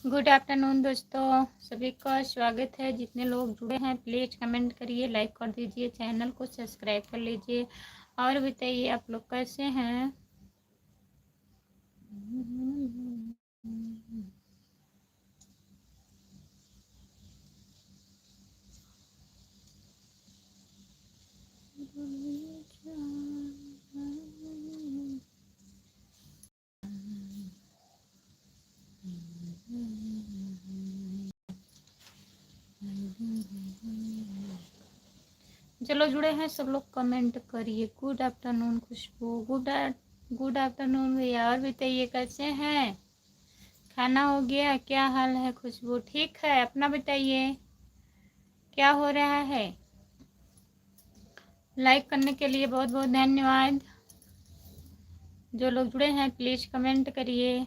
Good afternoon दोस्तों, सभी का स्वागत है। जितने लोग जुड़े हैं प्लीज कमेंट करिए, लाइक कर दीजिए, चैनल को सब्सक्राइब कर लीजिए और बताइए आप लोग कैसे हैं। चलो जुड़े हैं सब लोग कमेंट करिए। गुड आफ्टरनून खुशबू, गुड आफ्टरनून भैया। और बताइए कैसे हैं, खाना हो गया? क्या हाल है खुशबू? ठीक है, अपना बताइए क्या हो रहा है। लाइक करने के लिए बहुत बहुत धन्यवाद। जो लोग जुड़े हैं प्लीज कमेंट करिए।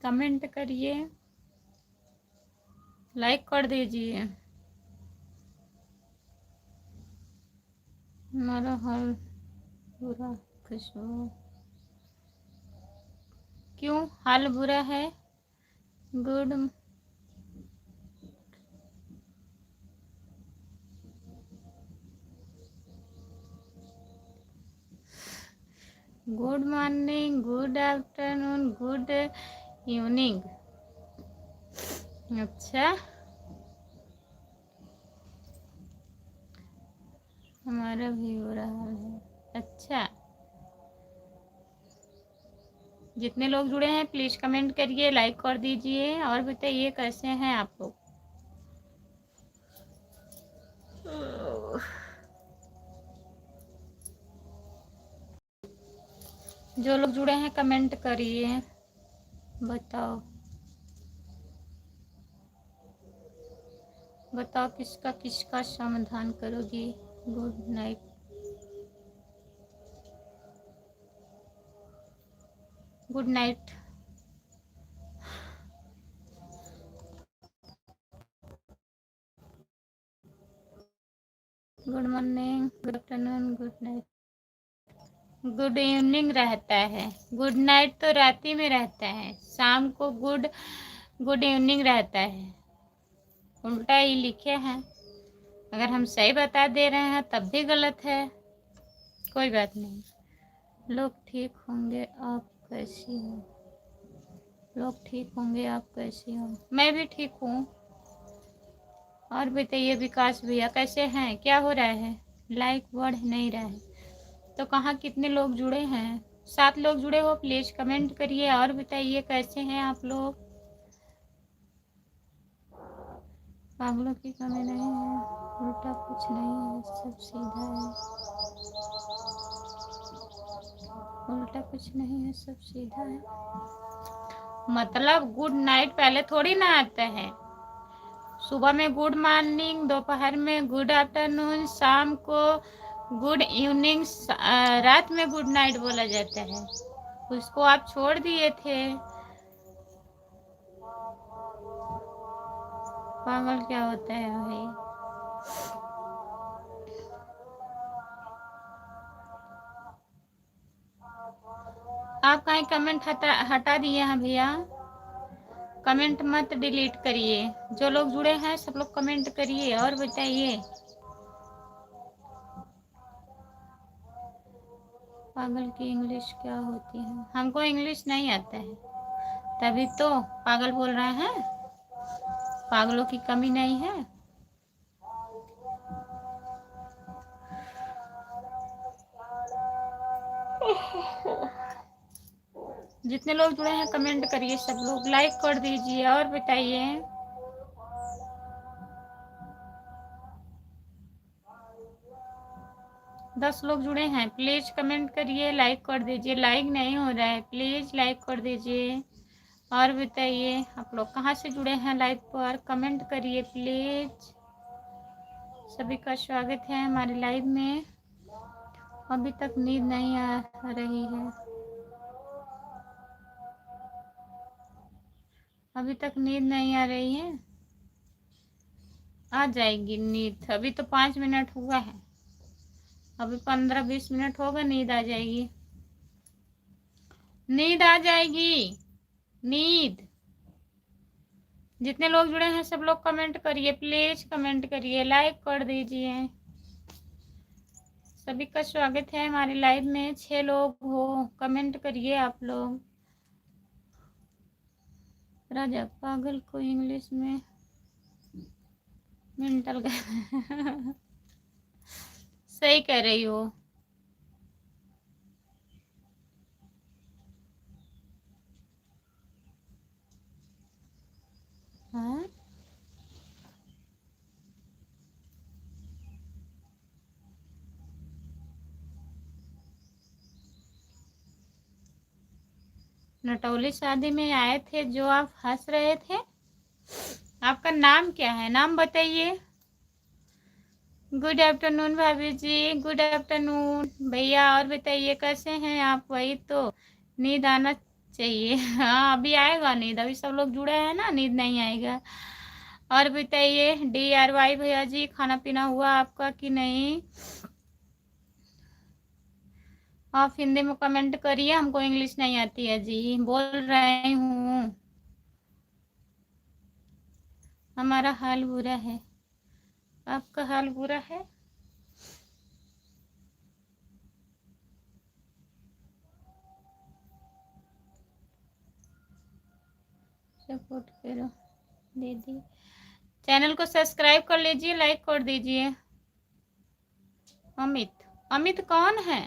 कमेंट करिए, लाइक कर दीजिए। हमारा हाल बुरा खुशबू, क्यों हाल बुरा है? Good good morning, good afternoon, good evening. अच्छा, हमारा भी बुरा हाल है। अच्छा, जितने लोग जुड़े हैं प्लीज कमेंट करिए, लाइक कर दीजिए और बताइए कैसे हैं आप लोग। जो लोग जुड़े हैं कमेंट करिए, बताओ बताओ किसका किसका समाधान करोगी। Good night. Good night. Good morning, good afternoon, good night, good evening रहता है। गुड नाइट तो रात ही में रहता है, शाम को गुड गुड इवनिंग रहता है। उल्टा ही लिखे हैं। अगर हम सही बता दे रहे हैं तब भी गलत है। कोई बात नहीं, लोग ठीक होंगे। आप कैसी हो? लोग ठीक होंगे, आप कैसी हो? मैं भी ठीक हूँ। और बताइए विकास भैया कैसे हैं, क्या हो रहा है? लाइक बढ़ नहीं रहा है तो कहाँ कितने लोग जुड़े हैं? 7 लोग जुड़े हो, प्लीज कमेंट करिए और बताइए कैसे हैं आप लोग। पागलों की कमी नहीं है, उल्टा कुछ नहीं है, सब सीधा है। उल्टा कुछ नहीं है, सब सीधा है। मतलब गुड नाइट पहले थोड़ी ना आता है। सुबह में गुड मॉर्निंग, दोपहर में गुड आफ्टरनून, शाम को गुड इवनिंग, रात में गुड नाइट बोला जाता है। उसको आप छोड़ दिए थे। पागल क्या होता है भाई। आप कहीं कमेंट हटा दिए हैं भैया। कमेंट मत डिलीट करिए। जो लोग जुड़े हैं सब लोग कमेंट करिए और बताइए। पागल की इंग्लिश क्या होती है? हमको इंग्लिश नहीं आता है, तभी तो पागल बोल रहे हैं। पागलों की कमी नहीं है। जितने लोग जुड़े हैं कमेंट करिए, सब लोग लाइक कर दीजिए और बताइए। दस लोग जुड़े हैं, प्लीज कमेंट करिए, लाइक कर दीजिए। लाइक नहीं हो रहा है, प्लीज लाइक कर दीजिए और बताइए आप लोग कहाँ से जुड़े हैं। लाइक पर कमेंट करिए प्लीज। सभी का स्वागत है हमारे लाइव में। अभी तक नींद नहीं आ रही है, अभी तक नींद नहीं आ रही है। आ जाएगी नींद, अभी तो 5 मिनट हुआ है। अभी 15-20 मिनट होगा, नींद आ जाएगी, नींद आ जाएगी, नींद। जितने लोग जुड़े हैं सब लोग कमेंट करिए, प्लीज कमेंट करिए, लाइक कर दीजिए। सभी का स्वागत है हमारे लाइव में। 6 लोग हो, कमेंट करिए आप लोग। राजा पागल को इंग्लिश में मेंटल सही कह रही हो। हाँ, नटौली शादी में आए थे जो आप हंस रहे थे, आपका नाम क्या है, नाम बताइए। गुड आफ्टरनून भाभी जी, गुड आफ्टरनून भैया। और बताइए कैसे हैं आप? वही तो, नींद आना चाहिए। हाँ अभी आएगा नींद, अभी सब लोग जुड़े हैं ना, नींद नहीं आएगा। और बताइए DRY भैया जी, खाना पीना हुआ आपका कि नहीं? आप हिंदी में कमेंट करिए, हमको इंग्लिश नहीं आती है जी, बोल रही हूँ। हमारा हाल बुरा है, आपका हाल बुरा है। सपोर्ट करो दीदी, चैनल को सब्सक्राइब कर लीजिए, लाइक कर दीजिए। अमित, अमित कौन है?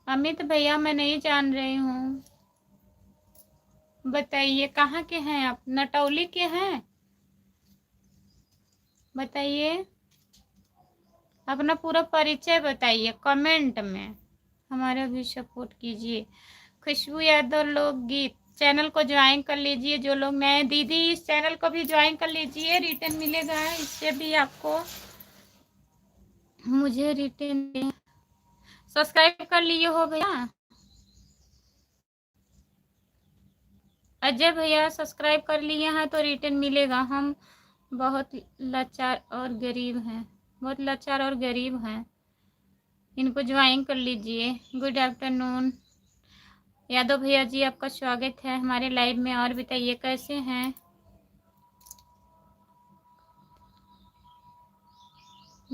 अमित भैया मैं नहीं जान रही हूँ, बताइए कहाँ के हैं आप? नटौली के हैं? बताइए अपना पूरा परिचय बताइए कमेंट में, हमारा भी सपोर्ट कीजिए। खुशबू यादव लोकगीत चैनल को ज्वाइन कर लीजिए, जो लोग नए। दीदी इस चैनल को भी ज्वाइन कर लीजिए, रिटर्न मिलेगा इससे भी आपको, मुझे रिटर्न। सब्सक्राइब कर लिए हो भैया? अजय भैया सब्सक्राइब कर लिए हैं तो रिटर्न मिलेगा। हम बहुत लाचार और गरीब हैं, बहुत लाचार और गरीब हैं, इनको ज्वाइन कर लीजिए। गुड आफ्टरनून यादव भैया जी, आपका स्वागत है हमारे लाइव में। और बताइए कैसे हैं?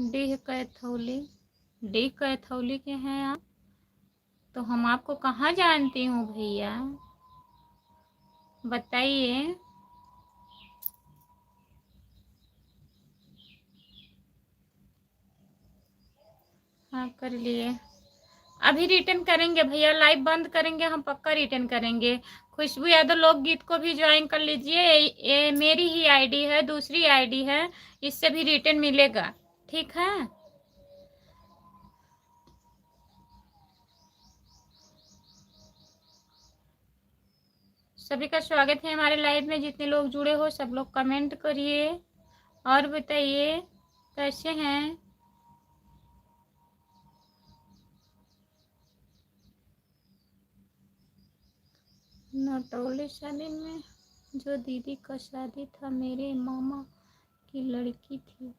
डी कैथौली, डी कैथौली के हैं आप? तो हम आपको कहाँ जानती हूँ भैया, बताइए। हाँ कर लिए, अभी रिटर्न करेंगे भैया, लाइव बंद करेंगे हम, पक्का रिटर्न करेंगे। खुशबू यादव लोकगीत को भी ज्वाइन कर लीजिए, ये मेरी ही आईडी है, दूसरी आईडी है, इससे भी रिटर्न मिलेगा, ठीक है। सभी का स्वागत है हमारे लाइव में, जितने लोग जुड़े हो सब लोग कमेंट करिए और बताइए कैसे हैं। नटौली शादी में जो दीदी का शादी था, मेरे मामा की लड़की थी।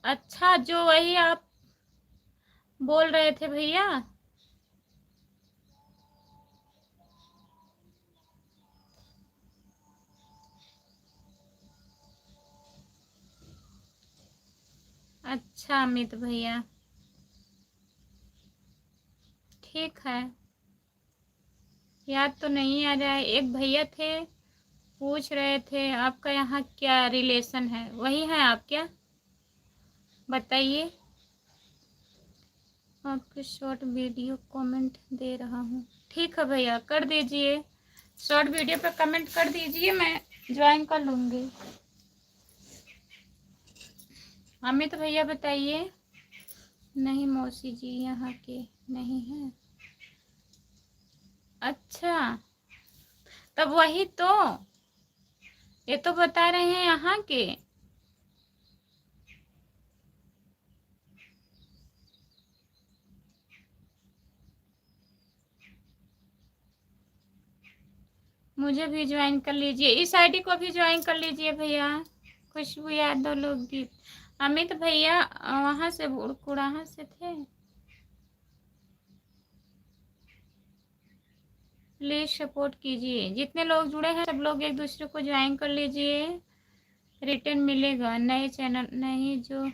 अच्छा, जो वही आप बोल रहे थे भैया? अच्छा अमित भैया, ठीक है, याद तो नहीं आ रहा है। एक भैया थे, पूछ रहे थे आपका यहाँ क्या रिलेशन है, वही है आप क्या? बताइए। आपके शॉर्ट वीडियो कमेंट दे रहा हूँ, ठीक है भैया कर दीजिए, शॉर्ट वीडियो पे कमेंट कर दीजिए, मैं ज्वाइन कर लूँगी। अमित भैया बताइए। नहीं मौसी जी यहाँ के नहीं है। अच्छा, तब वही तो, ये तो बता रहे हैं यहाँ के। मुझे भी ज्वाइन कर लीजिए, इस आईडी को भी ज्वाइन कर लीजिए भैया। खुशबू यादव लोकगीत, अमित भैया वहाँ से कुड़ाहा से थे। प्लीज सपोर्ट कीजिए। जितने लोग जुड़े हैं सब लोग एक दूसरे को ज्वाइन कर लीजिए। रिटर्न मिलेगा। नए चैनल नहीं जो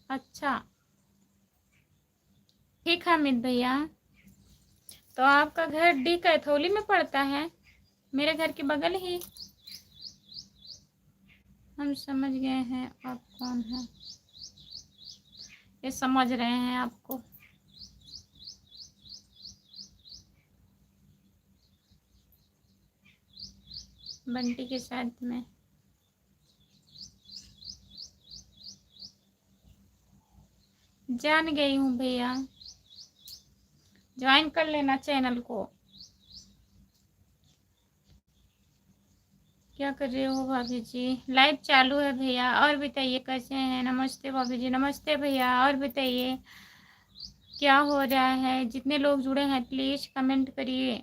अच्छा ठीक है अमित भैया। तो आपका घर डी कैथोली में पड़ता है, मेरे घर के बगल ही। हम समझ गए हैं आप कौन है। ये समझ रहे हैं आपको। बंटी के साथ में जान गई हूँ भैया। ज्वाइन कर लेना चैनल को। क्या कर रहे हो भाभी जी? लाइव चालू है भैया। और बताइए कैसे हैं? नमस्ते भाभी जी। नमस्ते भैया। और बताइए क्या हो रहा है? जितने लोग जुड़े हैं प्लीज कमेंट करिए।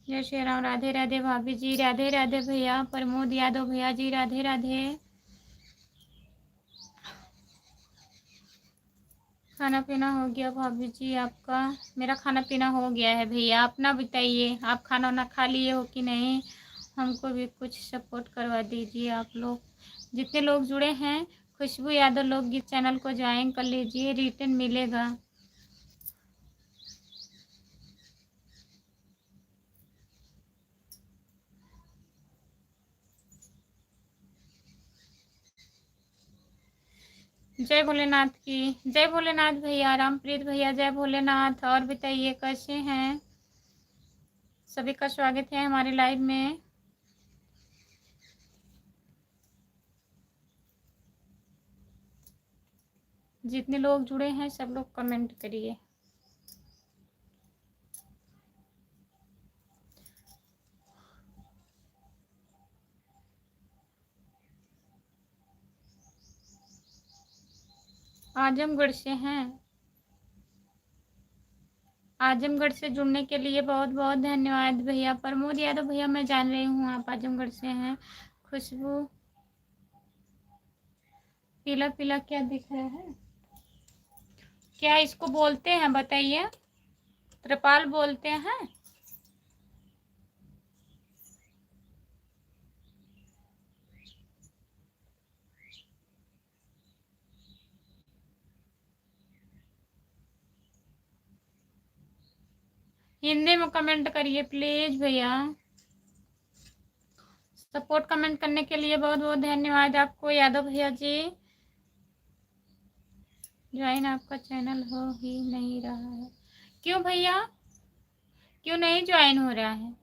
जय श्री राम। राधे राधे भाभी जी। राधे राधे भैया। प्रमोद यादव भैया जी राधे राधे। खाना पीना हो गया भाभी जी आपका? मेरा खाना पीना हो गया है भैया। अपना बताइए, आप खाना वाना खा लिए हो कि नहीं? हमको भी कुछ सपोर्ट करवा दीजिए आप लोग। जितने लोग जुड़े हैं खुशबू यादव लोकगीत चैनल को ज्वाइन कर लीजिए, रिटर्न मिलेगा। जय भोलेनाथ की। जय भोलेनाथ भैया। रामप्रीत भैया जय भोलेनाथ। और बताइए कैसे हैं? सभी का स्वागत है हमारे लाइव में। जितने लोग जुड़े हैं सब लोग कमेंट करिए। आजमगढ़ से हैं। आजमगढ़ से जुड़ने के लिए बहुत बहुत धन्यवाद भैया। प्रमोद यादव भैया मैं जान रही हूँ आप आजमगढ़ से हैं। खुशबू पीला पीला क्या दिख रहा है? क्या इसको बोलते हैं बताइए? त्रिपाल बोलते हैं। हिंदी में कमेंट करिए प्लीज भैया। सपोर्ट कमेंट करने के लिए बहुत बहुत धन्यवाद आपको यादव भैया जी। ज्वाइन आपका चैनल हो ही नहीं रहा है। क्यों भैया? क्यों नहीं ज्वाइन हो रहा है?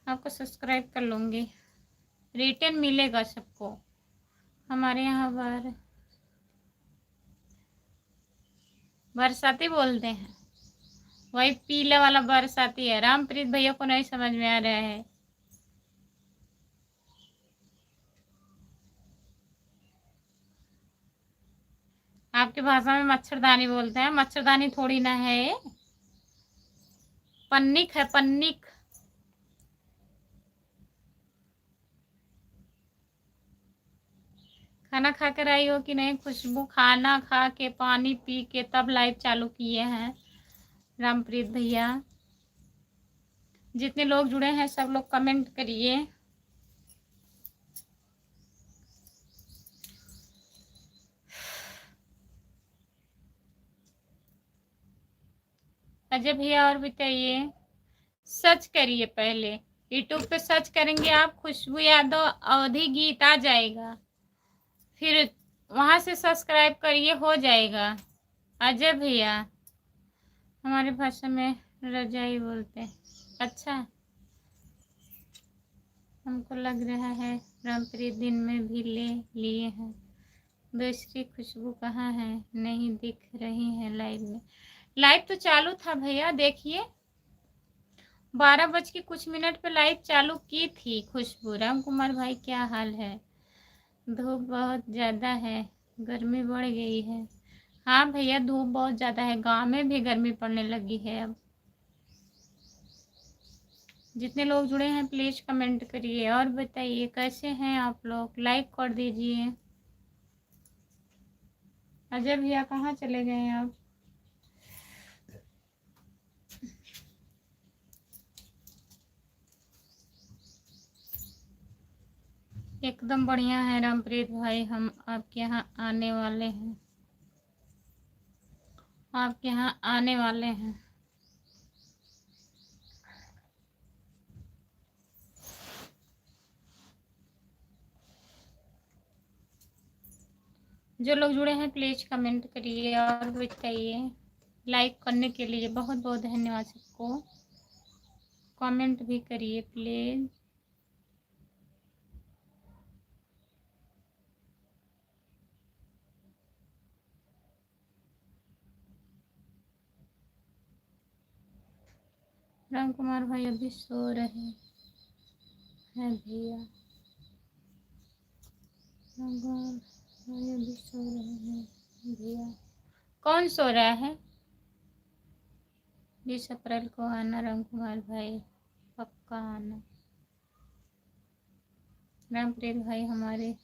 आपको सब्सक्राइब कर लूँगी। रिटर्न मिलेगा सबको। हमारे यहाँ बरसाती बोलते हैं। वही पीला वाला बरसाती है। रामप्रीत भैया को नहीं समझ में आ रहा है। आपकी भाषा में मच्छरदानी बोलते हैं। मच्छरदानी थोड़ी ना है, पन्निक है पन्निक। खाना खा कर आई हो कि नहीं खुशबू? खाना खा के पानी पी के तब लाइव चालू किए हैं रामप्रीत भैया। जितने लोग जुड़े हैं सब लोग कमेंट करिए। अजय भैया और बताइए। सर्च करिए पहले, यूट्यूब पे सर्च करेंगे आप खुशबू यादव अवधि गीत आ जाएगा, फिर वहां से सब्सक्राइब करिए हो जाएगा। अजय भैया हमारी भाषा में रजाई बोलते हैं। अच्छा हमको लग रहा है रामप्रीत दिन में भी ले लिए हैं। दूसरी खुशबू कहाँ है? नहीं दिख रही है लाइव में। लाइव तो चालू था भैया, देखिए 12 बज के कुछ मिनट पे लाइव चालू की थी खुशबू। राम कुमार भाई क्या हाल है? धूप बहुत ज़्यादा है, गर्मी बढ़ गई है। हाँ भैया धूप बहुत ज़्यादा है, गांव में भी गर्मी पड़ने लगी है अब। जितने लोग जुड़े हैं प्लीज़ कमेंट करिए और बताइए कैसे हैं आप लोग, लाइक कर दीजिए। अजय भैया कहाँ चले गए आप? एकदम बढ़िया है रामप्रीत भाई, हम आपके यहाँ आने वाले हैं, आपके यहाँ आने वाले हैं। जो लोग जुड़े हैं प्लीज कमेंट करिए और बताइए। लाइक करने के लिए बहुत बहुत धन्यवाद सबको, कमेंट भी करिए प्लीज। राम कुमार भाई अभी सो रहे हैं भैया, राम कुमार भाई अभी सो रहे हैं भैया। कौन सो रहा है? 20 अप्रैल को आना राम कुमार भाई, पक्का आना। रामप्रीत भाई हमारे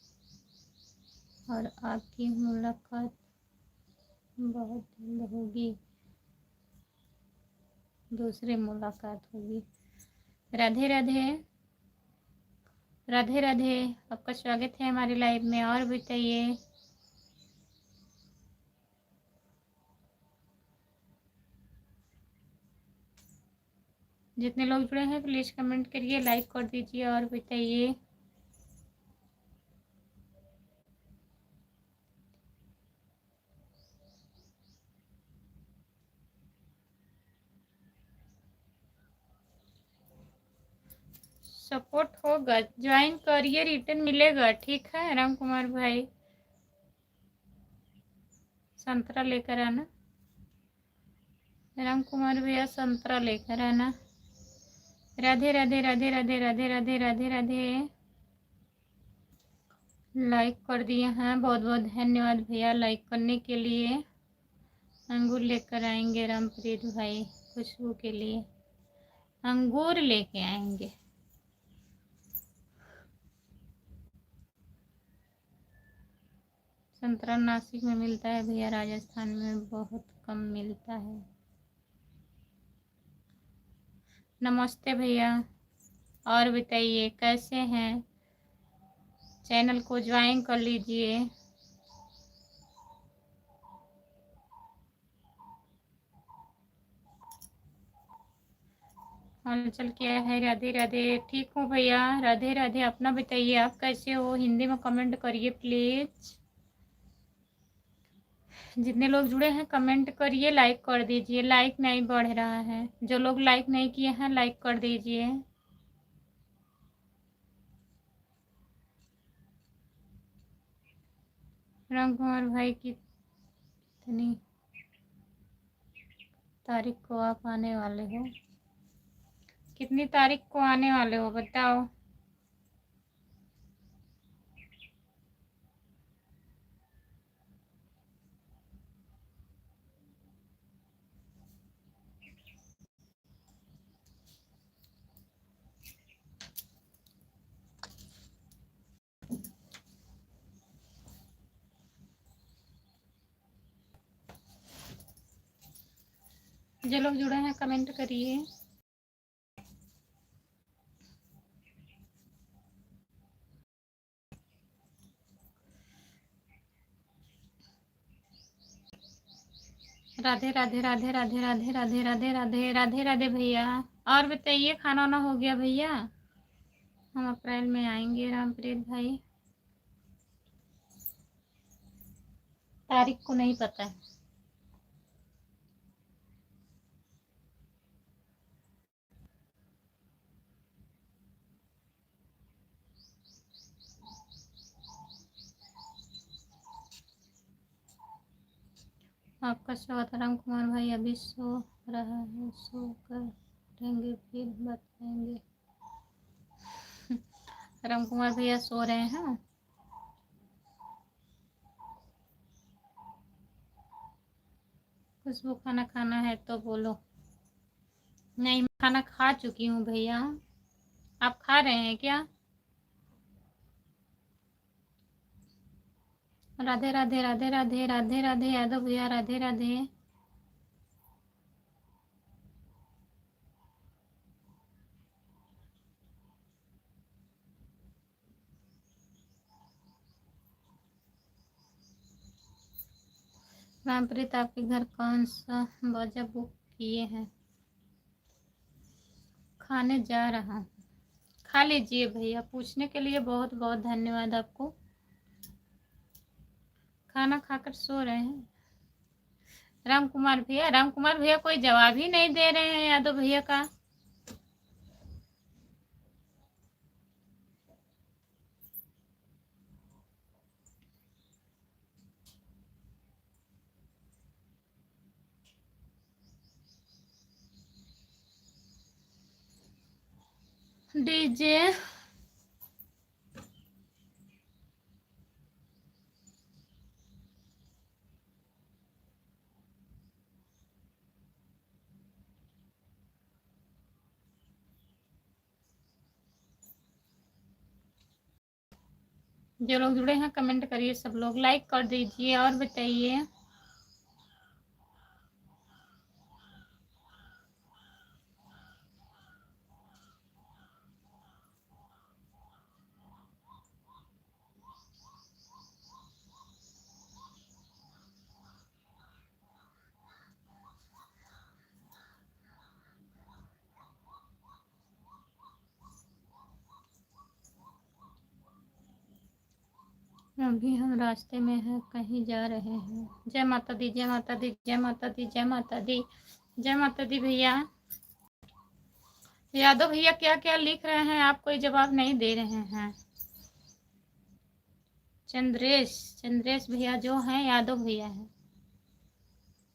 और आपकी मुलाकात बहुत जल्द होगी, दूसरी मुलाकात होगी। राधे राधे, राधे राधे, आपका स्वागत है हमारी लाइव में। और बताइए जितने लोग जुड़े हैं प्लीज कमेंट करिए, लाइक कर दीजिए और बताइए। सपोर्ट होगा, ज्वाइन करिए, रिटर्न मिलेगा, ठीक है राम कुमार भाई। संतरा लेकर आना राम कुमार भैया, संतरा लेकर आना। राधे राधे राधे राधे राधे राधे राधे राधे। लाइक कर दिए हैं, बहुत बहुत धन्यवाद भैया लाइक करने के लिए। अंगूर लेकर आएंगे रामप्रीत भाई खुशबू के लिए, अंगूर लेके आएंगे। संतरा नासिक में मिलता है भैया, राजस्थान में बहुत कम मिलता है। नमस्ते भैया, और बताइए कैसे हैं? चैनल को ज्वाइन कर लीजिए। हालचाल क्या है? राधे राधे, ठीक हूँ भैया, राधे राधे। अपना बताइए आप कैसे हो? हिंदी में कमेंट करिए प्लीज। जितने लोग जुड़े हैं कमेंट करिए, लाइक कर दीजिए। लाइक नहीं बढ़ रहा है, जो लोग लाइक नहीं किए हैं लाइक कर दीजिए। राम कुमार भाई कितनी तारीख को आप आने वाले हो? कितनी तारीख को आने वाले हो बताओ। जो लोग जुड़े हैं कमेंट करिए। राधे राधे राधे राधे राधे राधे राधे राधे राधे राधे भैया। और बताइए खाना वाना हो गया भैया? हम अप्रैल में आएंगे रामप्रीत भाई, तारीख को नहीं पता है। आपका स्वागत। राम कुमार भाई अभी सो रहा है, सो करेंगे फिर बताएंगे। राम कुमार भैया सो रहे हैं। खुशबू खाना खाना है तो बोलो। नहीं, मैं खाना खा चुकी हूँ भैया। आप खा रहे हैं क्या? राधे राधे राधे राधे राधे राधे यादव भैया, राधे राधे। रामप्रीत, आपके घर कौन सा बाजा बुक किए हैं? खाने जा रहा हूँ। खा लीजिए भैया। पूछने के लिए बहुत बहुत धन्यवाद आपको। खाना खाकर सो रहे हैं राम कुमार भैया। राम कुमार भैया कोई जवाब ही नहीं दे रहे हैं यादव भैया का। डीजे जो लोग जुड़े हैं कमेंट करिए, सब लोग लाइक कर दीजिए और बताइए। अभी हम रास्ते में हैं, कहीं जा रहे हैं। जय माता दी, जय माता दी, जय माता दी, जय माता दी, जय माता दी भैया। यादव भैया क्या क्या लिख रहे हैं, आप कोई जवाब नहीं दे रहे हैं। चंद्रेश, चंद्रेश भैया जो हैं यादव भैया हैं।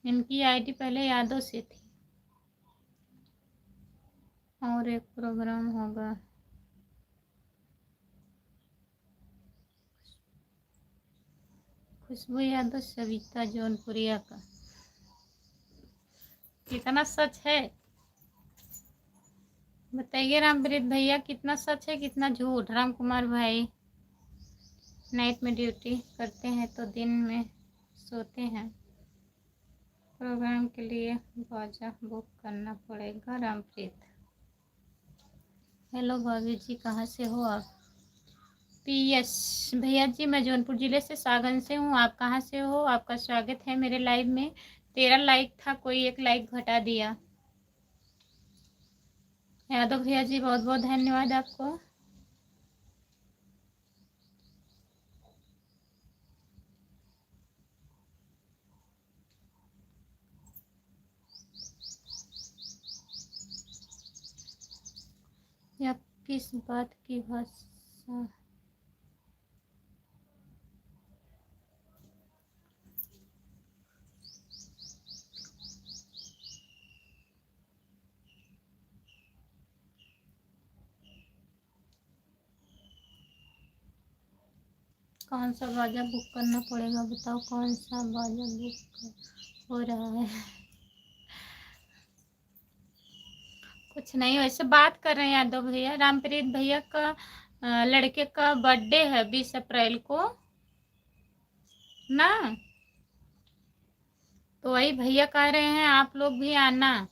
इनकी आईडी पहले यादव से थी। और एक प्रोग्राम होगा। खुशबू यादव, सविता जौनपुरिया का। कितना सच है बताइए रामप्रीत भैया, कितना सच है कितना झूठ? राम कुमार भाई नाइट में ड्यूटी करते हैं तो दिन में सोते हैं। प्रोग्राम के लिए बाजा बुक करना पड़ेगा रामप्रीत। हेलो भाभी जी, कहाँ से हो आप? पीएस भैया जी, मैं जौनपुर जिले से सागन से हूँ। आप कहाँ से हो? आपका स्वागत है मेरे लाइव में। 13 लाइक था, कोई एक लाइक घटा दिया। यादव भैया जी बहुत बहुत धन्यवाद आपको। यह किस बात की भाषा? कौन सा बाजा बुक करना पड़ेगा बताओ, कौन सा बाजा बुक हो रहा है? कुछ नहीं, वैसे बात कर रहे हैं यादव भैया। रामप्रीत भैया का लड़के का बर्थडे है 20 अप्रैल को ना, तो वही भैया कह रहे हैं आप लोग भी आना।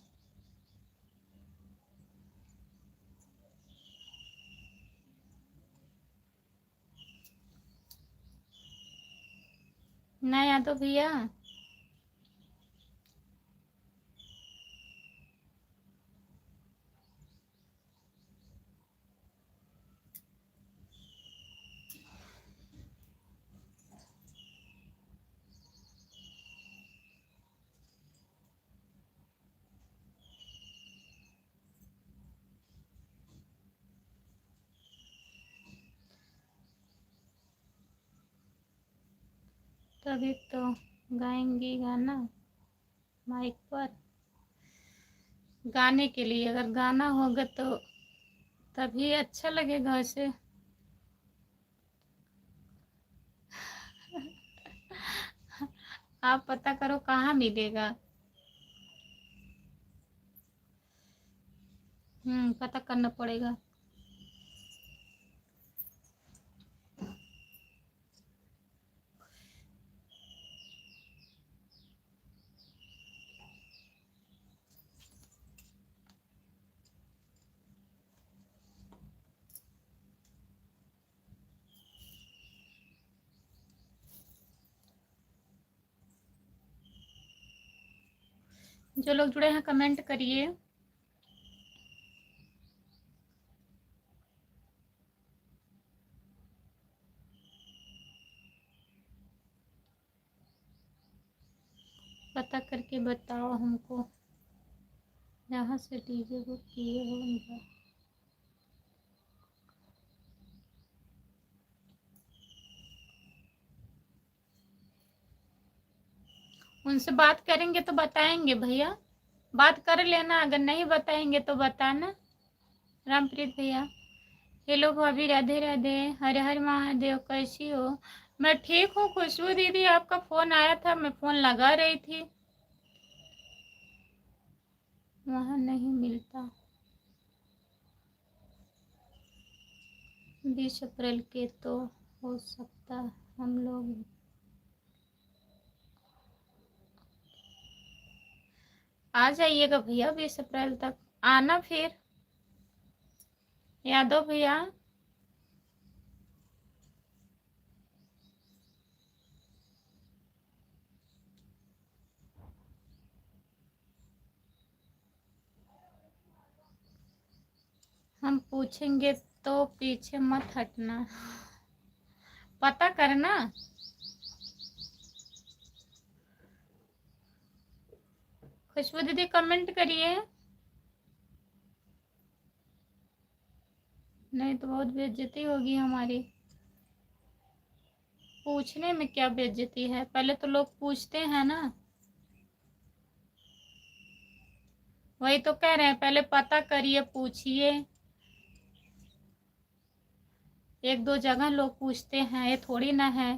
ना यादव भैया, तभी तो गाएंगी गाना। माइक पर गाने के लिए, अगर गाना होगा तो तभी अच्छा लगेगा उसे। आप पता करो कहाँ मिलेगा। पता करना पड़ेगा। जो लोग जुड़े हैं कमेंट करिए। पता करके बताओ हमको, जहाँ से डीजे बुक किए हो उनसे बात करेंगे तो बताएंगे भैया, बात कर लेना। अगर नहीं बताएंगे तो बताना। रामप्रीत भैया, हेलो भाभी, राधे राधे, हर हर महादेव, कैसी हो? मैं ठीक हूँ खुशबू दीदी, आपका फोन आया था, मैं फोन लगा रही थी, वहाँ नहीं मिलता। 20 अप्रैल के तो हो सकता हम लोग आ जाइएगा भैया, 20 अप्रैल तक आना फिर। यादव भैया, हम पूछेंगे तो पीछे मत हटना, पता करना। खुशबू दीदी कमेंट करिए, नहीं तो बहुत बेइज्जती होगी हमारी। पूछने में क्या बेइज्जती है, पहले तो लोग पूछते हैं ना। वही तो कह रहे हैं, पहले पता करिए, पूछिए। एक दो जगह लोग पूछते हैं, ये थोड़ी ना है।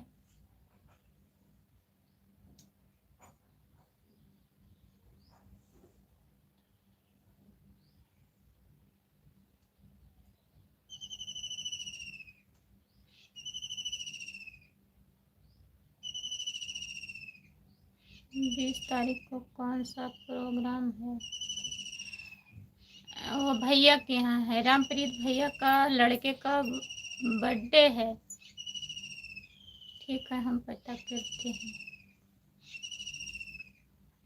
बीस तारीख को कौन सा प्रोग्राम है? वो भैया के यहाँ है, रामप्रीत भैया का लड़के का बर्थडे है। ठीक है, हम पता करते हैं।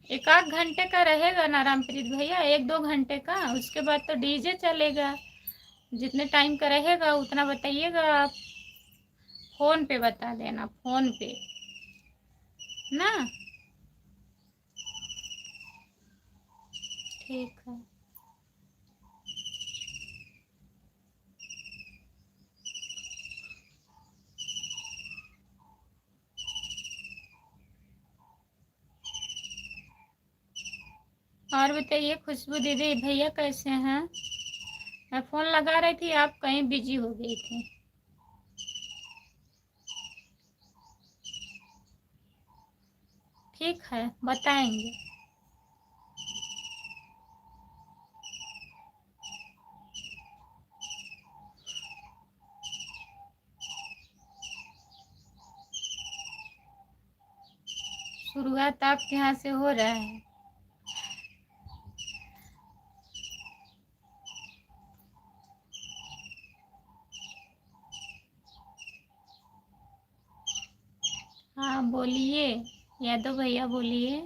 एक आध घंटे का रहेगा ना रामप्रीत भैया, एक दो घंटे का, उसके बाद तो डीजे चलेगा। जितने टाइम का रहेगा उतना बताइएगा आप, फोन पे बता देना, फोन पे ना। ठीक है। और बताइए खुशबू दीदी, भैया कैसे हैं? मैं फोन लगा रही थी, आप कहीं बिजी हो गई थी। ठीक है, बताएंगे। शुरुआत आपके यहाँ से हो रहा है। हाँ बोलिए, यादव भैया बोलिए।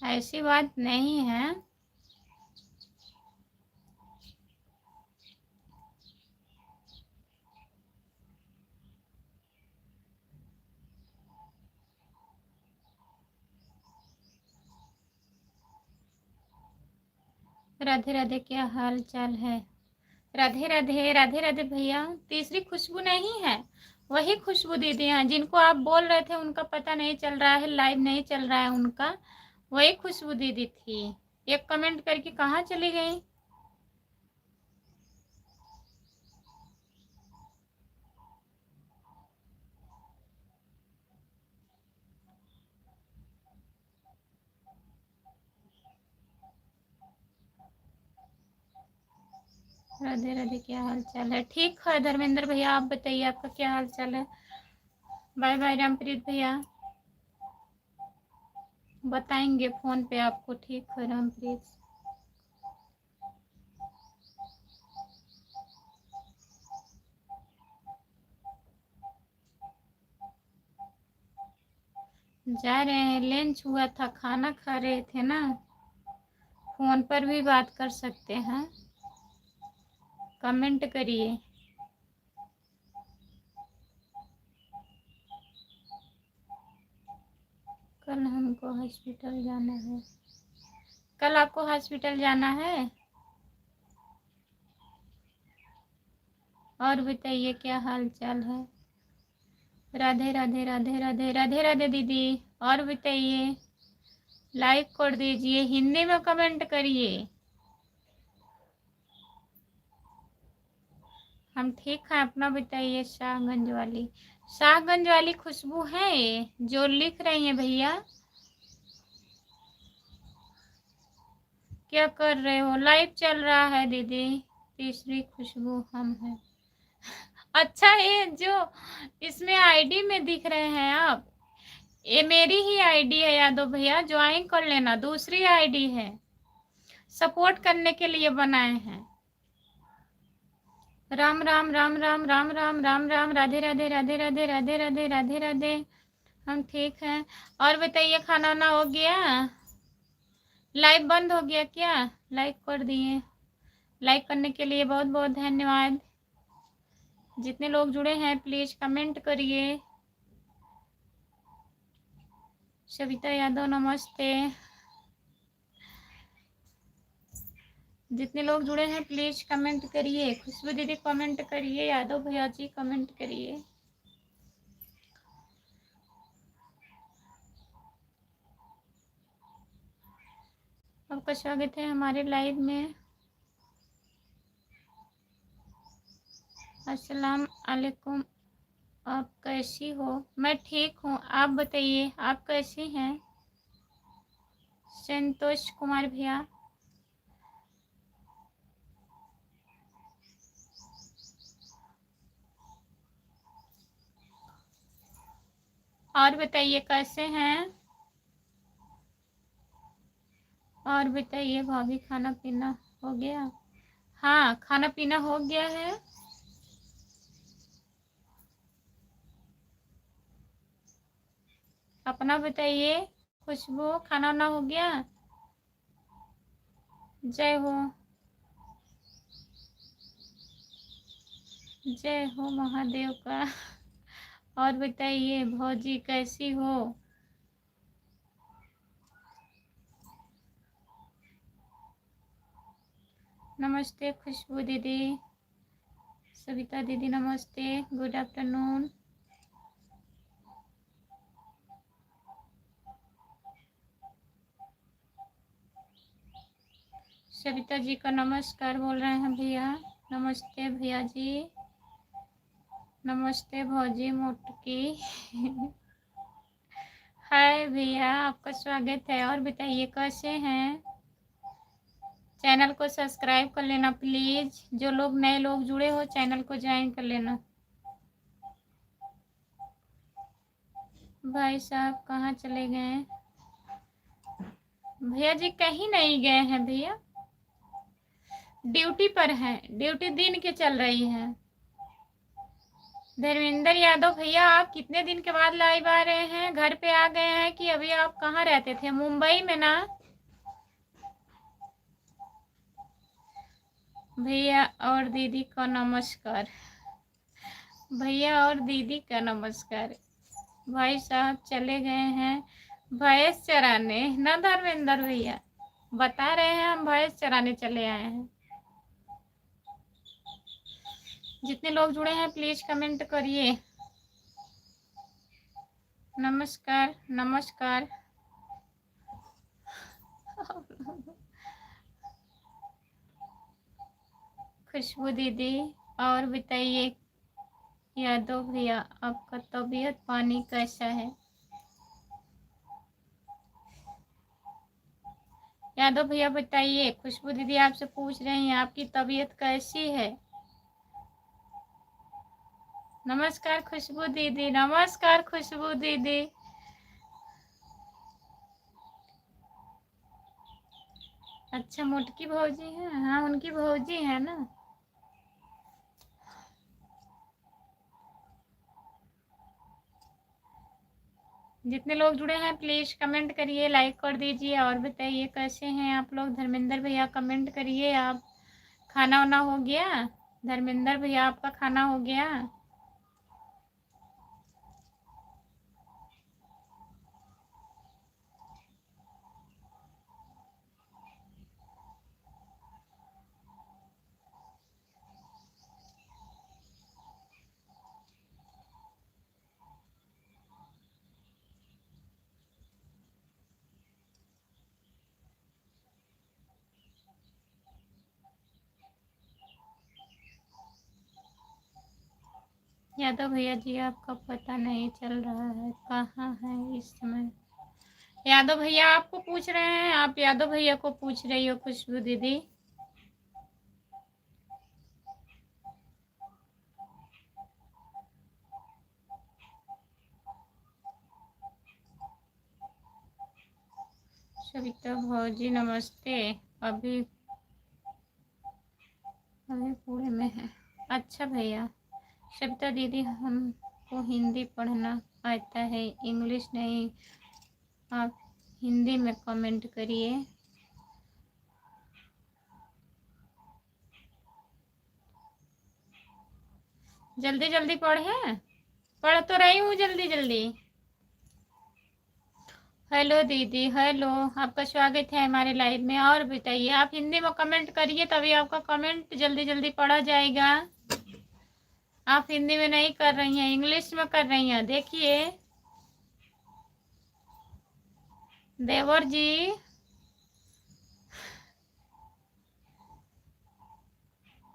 ऐसी बात नहीं है। राधे राधे, क्या हाल चाल है? राधे राधे, राधे राधे भैया। तीसरी खुशबू नहीं है, वही खुशबू दीदी हैं जिनको आप बोल रहे थे उनका पता नहीं चल रहा है, लाइव नहीं चल रहा है उनका, वही खुशबू दीदी थी। एक कमेंट करके कहाँ चली गई? राधे राधे, क्या हाल चाल है? ठीक है धर्मेंद्र भैया, आप बताइए आपका क्या हाल चाल है? बाय बाय रामप्रीत भैया, बताएंगे फोन पे आपको। ठीक है रामप्रीत। जा रहे हैं, लंच हुआ था, खाना खा रहे थे ना, फोन पर भी बात कर सकते हैं। कमेंट करिए। कल हमको हॉस्पिटल जाना है। कल आपको हॉस्पिटल जाना है? और बताइए क्या हाल चाल है? राधे राधे, राधे राधे, राधे राधे दीदी। और बताइए, लाइक कर दीजिए, हिंदी में कमेंट करिए। हम ठीक हैं, अपना बताइए। शाहगंज वाली, शाहगंज वाली खुशबू है ये जो लिख रही हैं भैया? क्या कर रहे हो? लाइव चल रहा है दीदी। तीसरी खुशबू हम हैं। अच्छा, ये जो इसमें आईडी में दिख रहे हैं आप, ये मेरी ही आईडी है यादव भैया, ज्वाइन कर लेना। दूसरी आईडी है, सपोर्ट करने के लिए बनाए हैं। राम राम राम राम राम राम राम राम, राधे राधे, राधे राधे, राधे राधे, राधे राधे। हम ठीक हैं। और बताइए, खाना वाना हो गया? लाइव बंद हो गया क्या? लाइक कर दिए। लाइक करने के लिए बहुत बहुत धन्यवाद। जितने लोग जुड़े हैं प्लीज कमेंट करिए। सविता यादव नमस्ते। जितने लोग जुड़े हैं प्लीज कमेंट करिए। खुशबू दीदी कमेंट करिए, यादव भैया जी कमेंट करिए। आपका स्वागत है हमारे लाइव में। अस्सलाम वालेकुम। आप कैसी हो? मैं ठीक हूँ, आप बताइए आप कैसी हैं? संतोष कुमार भैया। और बताइए कैसे हैं? और बताइए भाभी, खाना पीना हो गया? हाँ, खाना पीना हो गया है। अपना बताइए। खुशबू, खाना वाना हो गया? जय हो, जय हो महादेव का। और बताइए भौजी कैसी हो? नमस्ते खुशबू दीदी। सविता दीदी नमस्ते, गुड आफ्टरनून। सविता जी का नमस्कार बोल रहे हैं भैया। नमस्ते भैया जी। नमस्ते भौजी मोटकी। हाय भैया, आपका स्वागत है। और बताइए कैसे हैं? चैनल को सब्सक्राइब कर लेना प्लीज। जो लोग नए लोग जुड़े हो चैनल को ज्वाइन कर लेना। भाई साहब कहाँ चले गए? भैया जी कहीं नहीं गए हैं भैया, ड्यूटी पर हैं। ड्यूटी दिन के चल रही है। धर्मेंद्र यादव भैया, आप कितने दिन के बाद लाइव आ रहे हैं? घर पे आ गए हैं कि अभी आप कहाँ रहते थे? मुंबई में ना? भैया और दीदी को नमस्कार। भैया और दीदी का नमस्कार। भाई साहब चले गए हैं भैंस चराने ना धर्मेंद्र भैया? बता रहे हैं हम भैंस चराने चले आए हैं। जितने लोग जुड़े हैं प्लीज कमेंट करिए। नमस्कार नमस्कार। खुशबू दीदी और बताइए यादव भैया आपका तबीयत पानी कैसा है? यादव भैया बताइए। खुशबू दीदी आपसे पूछ रही हैं आपकी तबीयत कैसी है? नमस्कार खुशबू दीदी। नमस्कार खुशबू दीदी। अच्छा मोटकी भौजी है? हाँ उनकी भौजी है ना। जितने लोग जुड़े हैं प्लीज कमेंट करिए, लाइक कर दीजिए और बताइए कैसे हैं आप लोग। धर्मेंद्र भैया कमेंट करिए। आप खाना वाना हो गया? धर्मेंद्र भैया आपका खाना हो गया? यादव भैया जी आपका पता नहीं चल रहा है, कहाँ है इस समय? यादव भैया आपको पूछ रहे हैं, आप यादव भैया को पूछ रही हो खुशबू दीदी। सविता भौजी नमस्ते। अभी अभी पूरे में है। अच्छा भैया। सविता दीदी हमको हिंदी पढ़ना आता है, इंग्लिश नहीं। आप हिंदी में कमेंट करिए। जल्दी जल्दी पढ़े। पढ़ तो रही हूँ जल्दी जल्दी। हेलो दीदी हेलो, आपका स्वागत है हमारे लाइव में। और बताइए आप हिंदी में कमेंट करिए तभी आपका कमेंट जल्दी जल्दी पढ़ा जाएगा। आप हिंदी में नहीं कर रही हैं, इंग्लिश में कर रही हैं। देखिए देवर जी।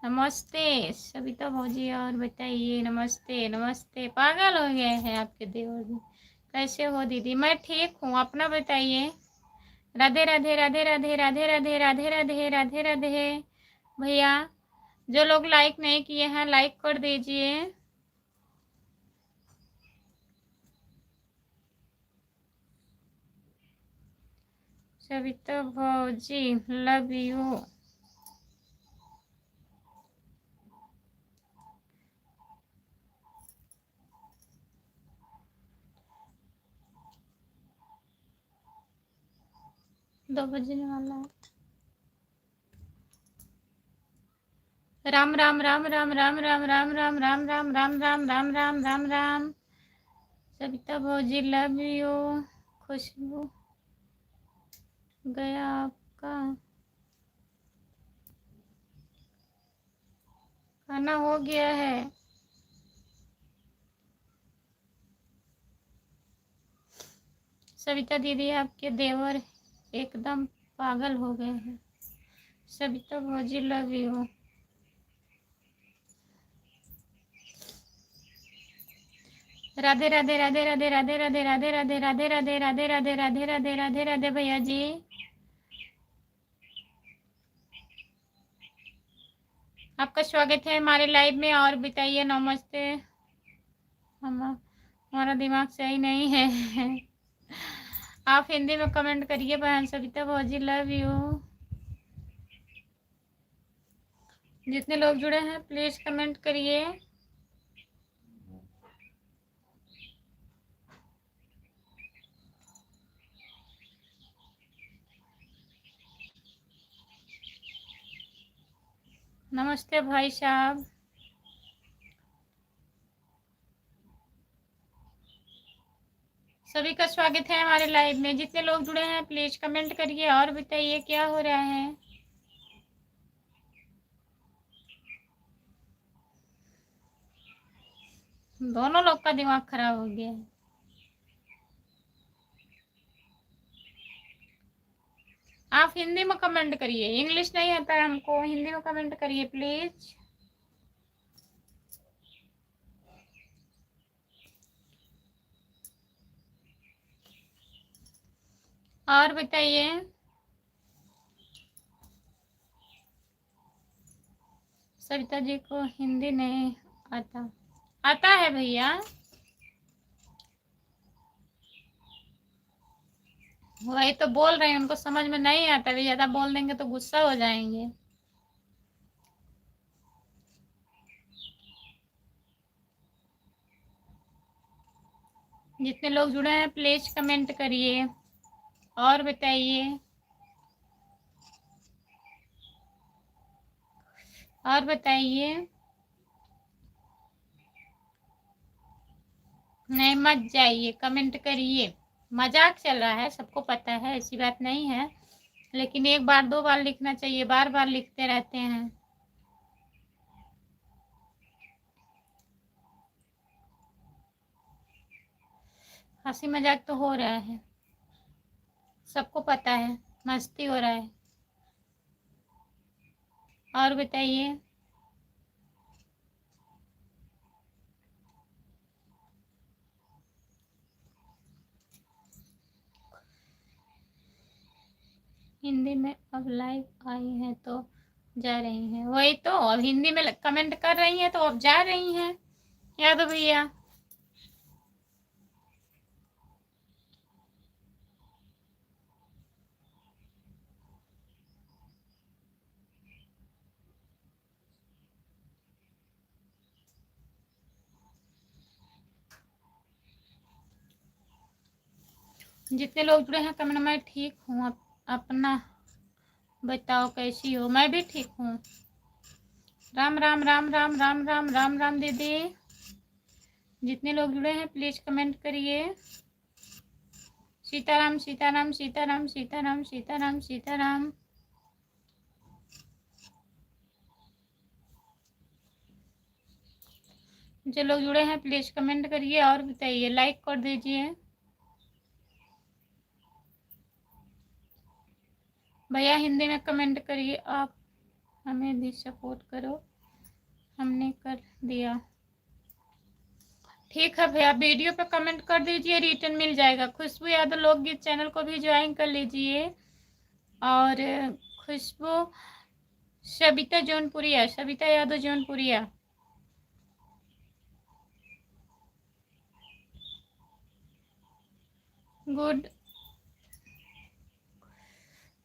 नमस्ते सविता भौजी और बताइए। नमस्ते नमस्ते। पागल हो गए हैं आपके देवर जी। कैसे हो दीदी? मैं ठीक हूँ, अपना बताइए। राधे राधे राधे राधे राधे राधे राधे राधे राधे राधे। भैया जो लोग लाइक नहीं किए हैं लाइक कर दीजिए। सविता भौजी लव यू। दो बजने वाला है। राम राम राम राम राम राम राम राम राम राम राम राम राम राम राम राम। सविता भौजी लव यू। खुशबू गया आपका खाना हो गया है? सविता दीदी आपके देवर एकदम पागल हो गए हैं। सविता भौजी लव यू। राधे राधे राधे राधे राधे राधे राधे राधे राधे राधे राधे राधे राधे राधे राधे राधे भैया जी। आपका स्वागत है हमारे लाइव में। और बताइए नमस्ते। हमारा दिमाग सही नहीं है। आप हिंदी में कमेंट करिए बहन। सविता भौजी लव यू। जितने लोग जुड़े हैं प्लीज कमेंट करिए। नमस्ते भाई साहब। सभी का स्वागत है हमारे लाइव में। जितने लोग जुड़े हैं प्लीज कमेंट करिए और बताइए क्या हो रहा है। दोनों लोग का दिमाग खराब हो गया है। आप हिंदी में कमेंट करिए, इंग्लिश नहीं आता है हमको, हिंदी में कमेंट करिए प्लीज। और बताइए। सविता जी को हिंदी नहीं आता। आता है भैया, वही तो बोल रहे हैं, उनको समझ में नहीं आता। भी ज्यादा बोल देंगे तो गुस्सा हो जाएंगे। जितने लोग जुड़े हैं प्लीज कमेंट करिए और बताइए। और बताइए। नहीं मत जाइए, कमेंट करिए। मजाक चल रहा है, सबको पता है, ऐसी बात नहीं है, लेकिन एक बार दो बार लिखना चाहिए, बार बार लिखते रहते हैं। हंसी मजाक तो हो रहा है, सबको पता है, मस्ती हो रहा है। और बताइए। हिंदी में अब लाइव आई है तो जा रही हैं, वही तो, अब हिंदी में कमेंट कर रही हैं तो अब जा रही हैं यादव भैया। जितने लोग जुड़े हैं कमेंट में ठीक हूँ, अपना बताओ कैसी हो। मैं भी ठीक हूँ। राम राम राम राम राम राम राम राम दीदी। जितने लोग जुड़े हैं प्लीज कमेंट करिए। सीताराम सीताराम सीताराम सीताराम सीताराम सीताराम। जो लोग जुड़े हैं प्लीज कमेंट करिए और बताइए, लाइक कर दीजिए। भैया हिंदी में कमेंट करिए, आप हमें भी सपोर्ट करो, हमने कर दिया। ठीक है भैया, वीडियो पे कमेंट कर दीजिए, रिटर्न मिल जाएगा। खुशबू यादव लोकगीत चैनल को भी ज्वाइन कर लीजिए। और खुशबू सविता जौनपुरिया, सविता यादव जौनपुरिया।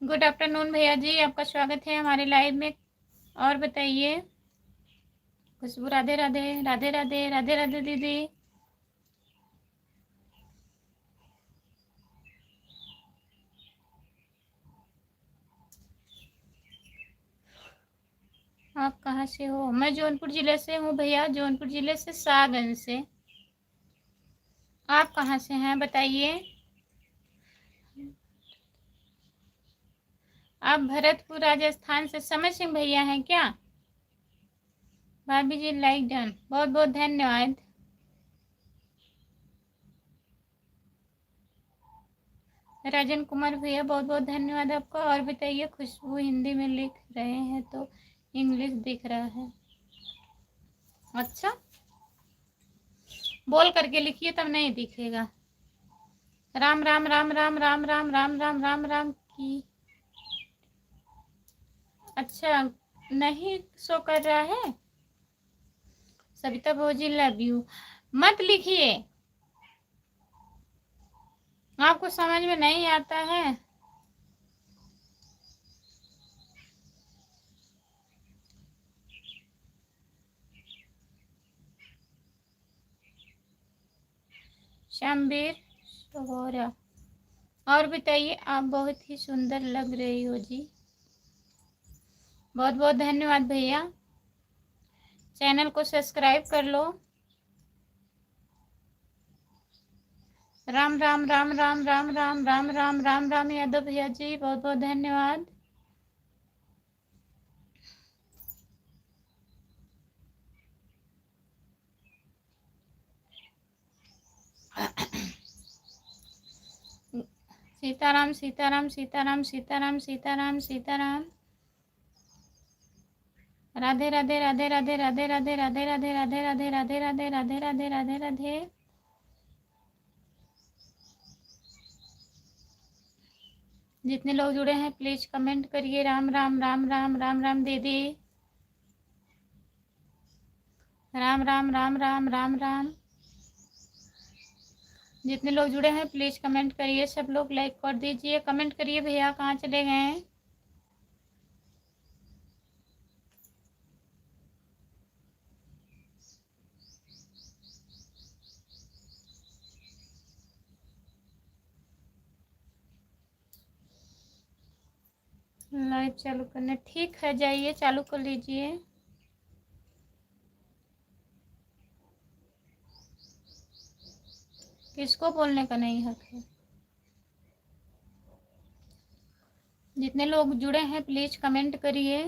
गुड आफ्टरनून भैया जी, आपका स्वागत है हमारे लाइव में। और बताइए। खुशबू राधे राधे राधे राधे राधे राधे दीदी। आप कहाँ से हो? मैं जौनपुर जिले से हूँ भैया, जौनपुर जिले से, शाहगंज से। आप कहाँ से हैं बताइए। आप भरतपुर राजस्थान से। समर सिंह भैया हैं क्या? भाभी जी लाइक डन, बहुत बहुत धन्यवाद। राजन कुमार भैया बहुत बहुत धन्यवाद आपका। और बताइए। खुशबू हिंदी में लिख रहे हैं तो इंग्लिश दिख रहा है। अच्छा, बोल करके लिखिए तब नहीं दिखेगा। राम राम राम राम राम राम राम राम राम राम की। अच्छा, नहीं शो कर रहा है। सविता भोजी लव यू मत लिखिए, आपको समझ में नहीं आता है। श्यामवीर सोहरा। और बताइए, आप बहुत ही सुंदर लग रही हो जी। बहुत बहुत धन्यवाद भैया। चैनल को सब्सक्राइब कर लो। राम राम राम राम राम राम राम राम राम राम यादव भैया जी, बहुत बहुत धन्यवाद। सीताराम सीताराम सीताराम सीताराम सीताराम सीताराम। राधे राधे राधे राधे राधे राधे राधे राधे राधे राधे राधे राधे राधे राधे राधे राधे। जितने लोग जुड़े हैं प्लीज कमेंट करिए। राम राम राम राम राम राम दीदी। राम राम राम राम राम राम। जितने लोग जुड़े हैं प्लीज कमेंट करिए। सब लोग लाइक कर दीजिए, कमेंट करिए। भैया कहाँ चले गए? लाइव चालू करने, ठीक है, जाइए चालू कर लीजिए। किसको बोलने का नहीं हक है? जितने लोग जुड़े हैं प्लीज कमेंट करिए,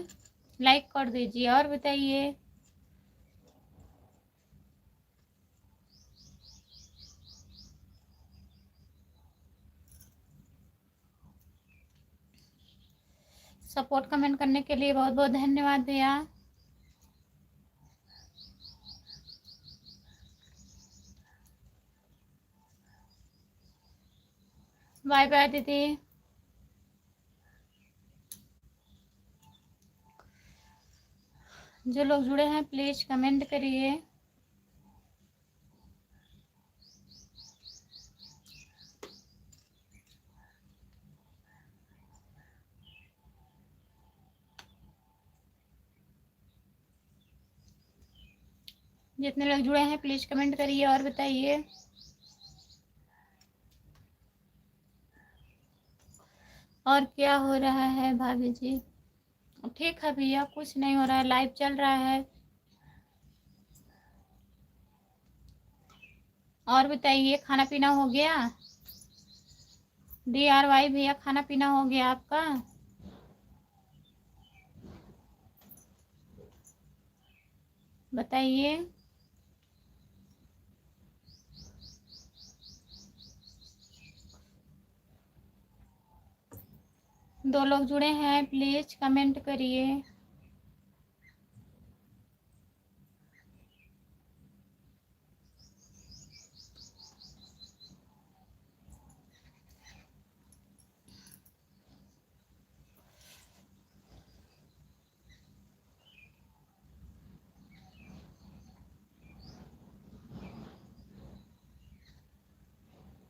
लाइक कर दीजिए और बताइए। सपोर्ट कमेंट करने के लिए बहुत बहुत धन्यवाद भैया। बाय बाय दीदी। जो लोग जुड़े हैं प्लीज कमेंट करिए। जितने लोग जुड़े हैं प्लीज कमेंट करिए और बताइए। और क्या हो रहा है भाभी जी? ठीक है भैया, कुछ नहीं हो रहा है, लाइव चल रहा है। और बताइए, खाना पीना हो गया? DRY भैया, खाना पीना हो गया आपका? बताइए। दो लोग जुड़े हैं प्लीज कमेंट करिए।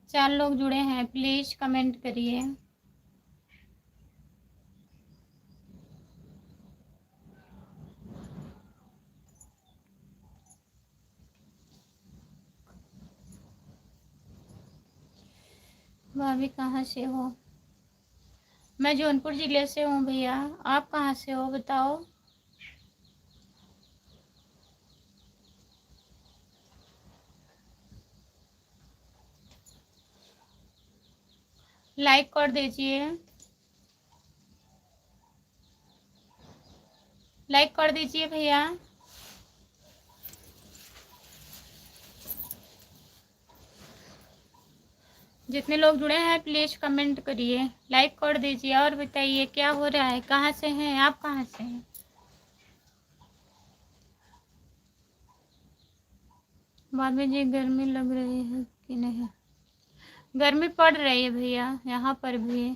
चार लोग जुड़े हैं प्लीज कमेंट करिए। भाभी कहाँ से हो? मैं जौनपुर जिले से हूँ भैया। आप कहाँ से हो बताओ? लाइक कर दीजिए, लाइक कर दीजिए भैया। जितने लोग जुड़े हैं प्लीज कमेंट करिए, लाइक कर दीजिए और बताइए क्या हो रहा है। कहाँ से हैं आप? कहाँ से हैं? भाभी जी गर्मी लग रही है कि नहीं? गर्मी पड़ रही है भैया, यहाँ पर भी।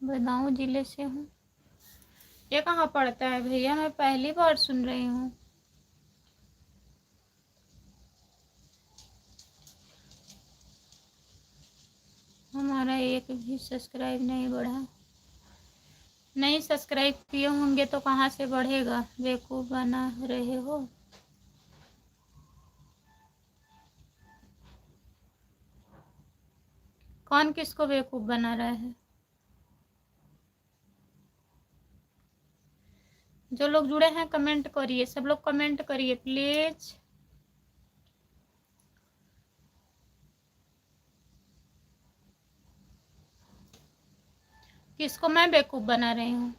बदायूं जिले से हूँ। ये कहाँ पड़ता है भैया? मैं पहली बार सुन रही हूँ। हमारा एक भी सब्सक्राइब नहीं बढ़ा। नहीं सब्सक्राइब किए होंगे तो कहाँ से बढ़ेगा? बेवकूफ़ बना रहे हो। कौन किसको बेवकूफ़ बना रहा है? जो लोग जुड़े हैं कमेंट करिए, सब लोग कमेंट करिए प्लीज। किसको मैं बेवकूफ बना रही हूँ?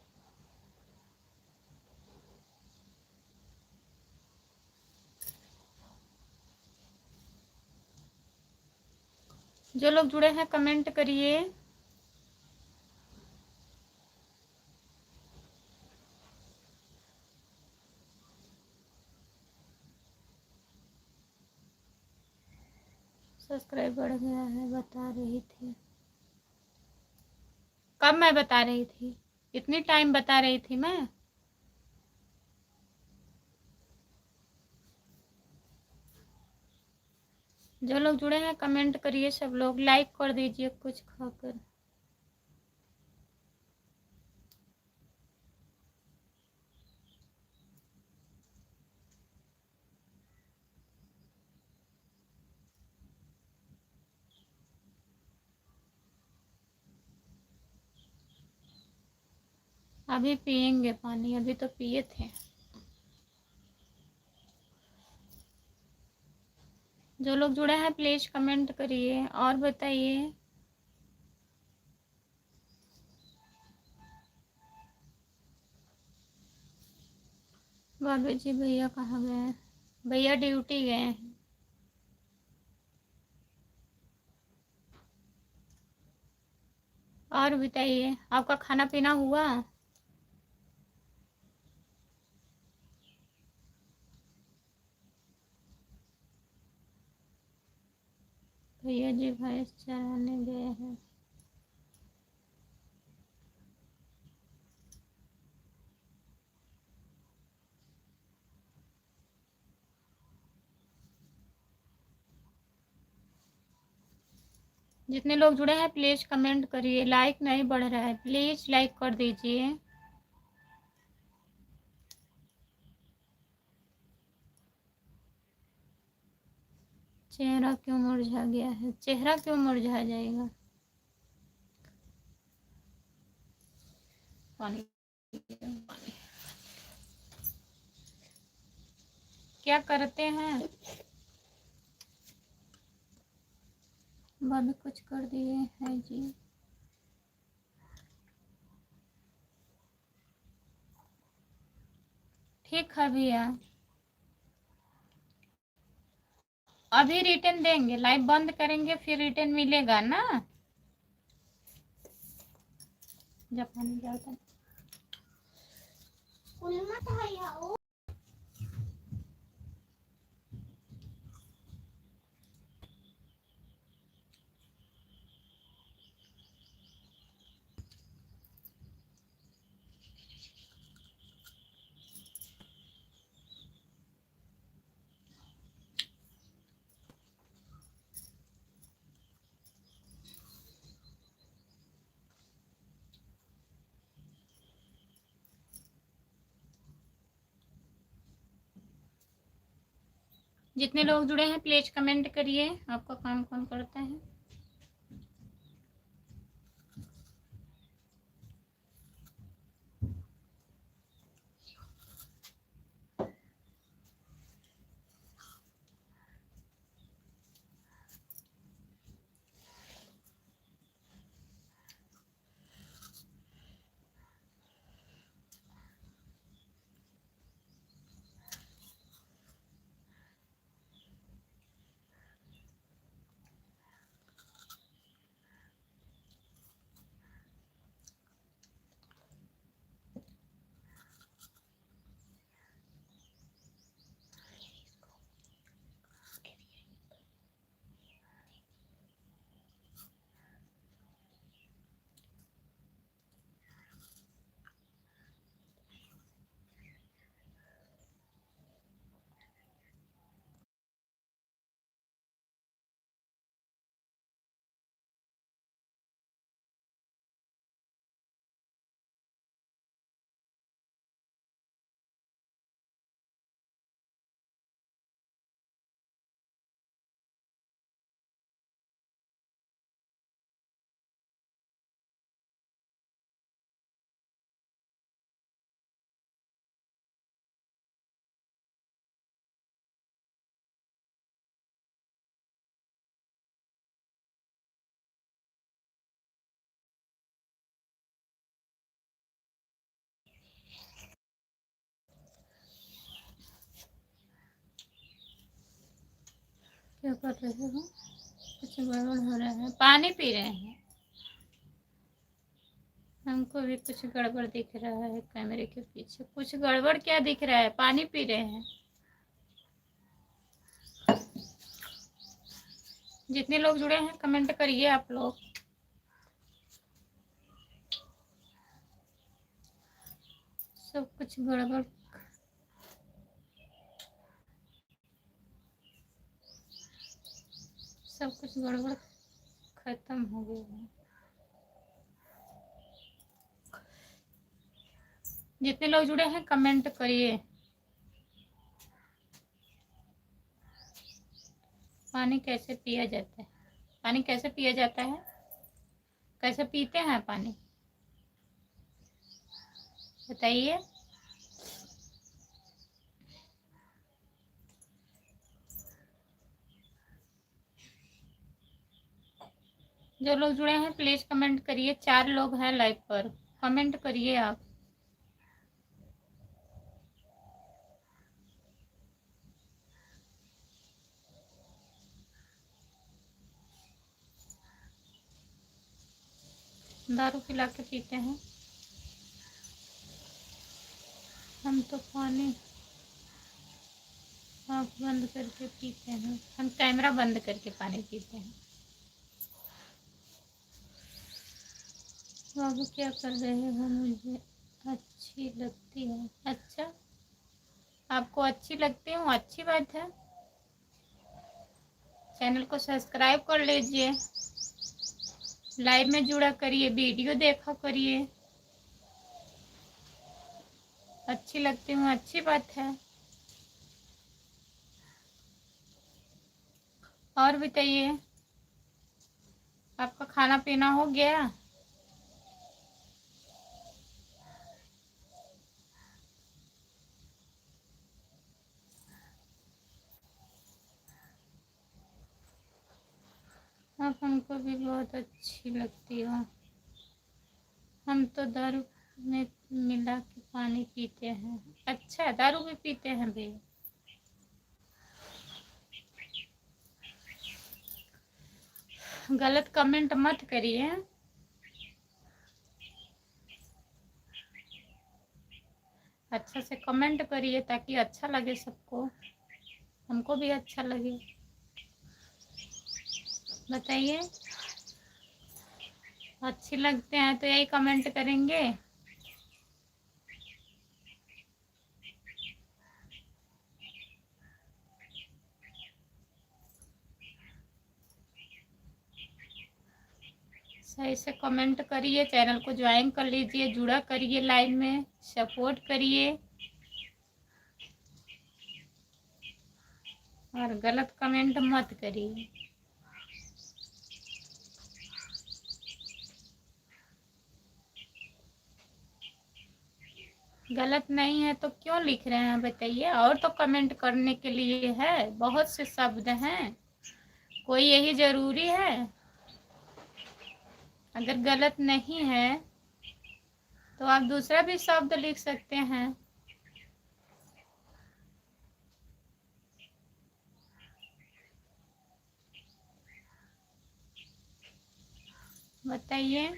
जो लोग जुड़े हैं कमेंट करिए। सब्सक्राइब बढ़ गया है बता रही थी। कब मैं बता रही थी? इतनी टाइम बता रही थी मैं? जो लोग जुड़े हैं कमेंट करिए, सब लोग लाइक कर दीजिए कुछ खाकर। अभी पियेंगे पानी, अभी तो पिए थे। जो लोग जुड़े हैं प्लीज कमेंट करिए और बताइए। भाभी जी भैया कहाँ गए हैं? भैया ड्यूटी गए हैं। और बताइए, आपका खाना पीना हुआ? भैया जी भैंस चराने गए हैं। जितने लोग जुड़े हैं प्लीज कमेंट करिए। लाइक नहीं बढ़ रहा है, प्लीज लाइक कर दीजिए। चेहरा क्यों मुरझा गया है? चेहरा क्यों मुरझा जाएगा? पानी पानी। क्या करते हैं? भाभी कुछ कर दिए हैं जी। ठीक है भैया, अभी रिटर्न देंगे। लाइव बंद करेंगे फिर रिटर्न मिलेगा ना। जापानी क्या होता है? जितने लोग जुड़े हैं प्लीज कमेंट करिए, आपका काम कौन करता है? क्या कर रहे हो? कुछ गड़बड़ हो रहा है। पानी पी रहे हैं। हमको भी कुछ गड़बड़ दिख रहा है कैमरे के पीछे। कुछ गड़बड़ क्या दिख रहा है? पानी पी रहे हैं। जितने लोग जुड़े हैं कमेंट करिए आप लोग। सब कुछ गड़बड़, सब कुछ गड़बड़ खत्म हो गया है। जितने लोग जुड़े हैं कमेंट करिए। पानी कैसे पिया जाता है? पानी कैसे पिया जाता है? कैसे पीते हैं पानी बताइए। जो लोग जुड़े हैं प्लीज कमेंट करिए। 4 लोग हैं लाइव पर, कमेंट करिए आप। दारू पिला के पीते हैं हम तो। पानी आँख बंद करके पीते हैं हम। कैमरा बंद करके पानी पीते हैं। बाबू क्या कर रहे हो? मुझे अच्छी लगती है। अच्छा, आपको अच्छी लगती हूँ, अच्छी बात है। चैनल को सब्सक्राइब कर लीजिए, लाइव में जुड़ा करिए, वीडियो देखा करिए। अच्छी लगती हूँ, अच्छी बात है। और बताइए, आपका खाना पीना हो गया? आप हमको भी बहुत अच्छी लगती हो। हम तो दारू में मिला के पानी पीते हैं। अच्छा, दारू भी पीते हैं भी। गलत कमेंट मत करिए। अच्छा से कमेंट करिए ताकि अच्छा लगे सबको, हमको भी अच्छा लगे। बताइए, अच्छी लगते हैं तो यही कमेंट करेंगे। सही से कमेंट करिए, चैनल को ज्वाइन कर लीजिए, जुड़ा करिए, लाइव में सपोर्ट करिए और गलत कमेंट मत करिए। गलत नहीं है तो क्यों लिख रहे हैं बताइए? और तो कमेंट करने के लिए है, बहुत से शब्द हैं, कोई यही जरूरी है? अगर गलत नहीं है तो आप दूसरा भी शब्द लिख सकते हैं। बताइए।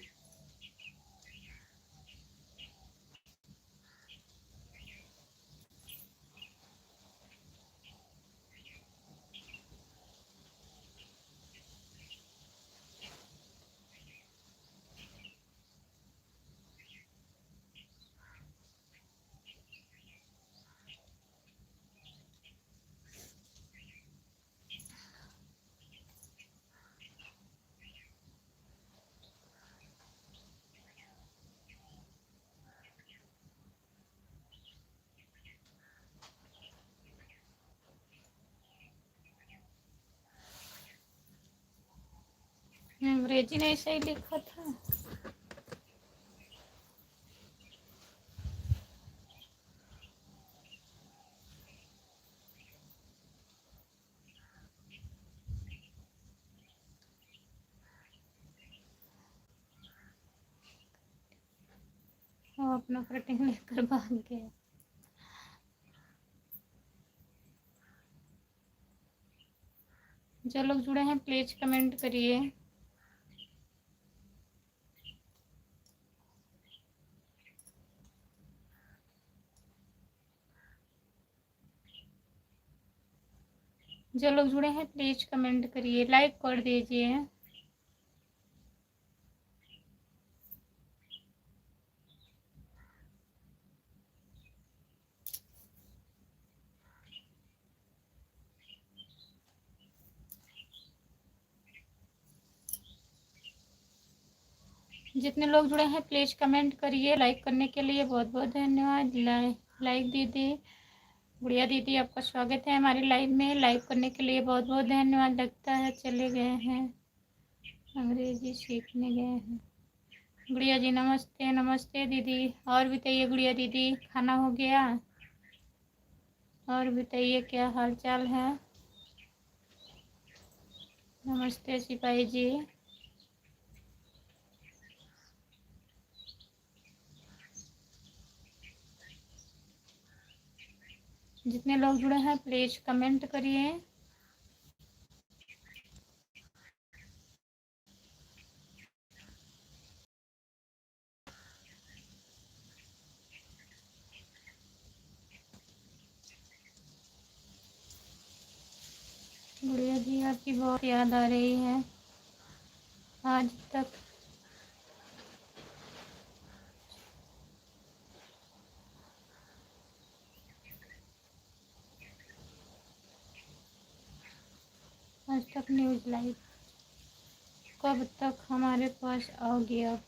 अंग्रेजी ने सही लिखा था। वो अपना कटिंग लेकर भाग गया। जो लोग जुड़े हैं प्लीज कमेंट करिए। जो लोग जुड़े हैं प्लीज कमेंट करिए, लाइक कर दीजिए। जितने लोग जुड़े हैं प्लीज कमेंट करिए। लाइक करने के लिए बहुत बहुत धन्यवाद। लाइक दीदी, गुड़िया दीदी, आपका स्वागत है हमारी लाइव में। लाइक करने के लिए बहुत बहुत धन्यवाद। लगता है चले गए हैं, अंग्रेजी सीखने गए हैं। गुड़िया जी नमस्ते। नमस्ते दीदी। और बताइए गुड़िया दीदी, खाना हो गया? और बताइए क्या हाल चाल है? नमस्ते सिपाही जी। जितने लोग जुड़े हैं प्लीज कमेंट करिए। गुड़िया जी आपकी बहुत याद आ रही है आज तक। आज तक न्यूज़ लाइव कब तक हमारे पास आओगी? अब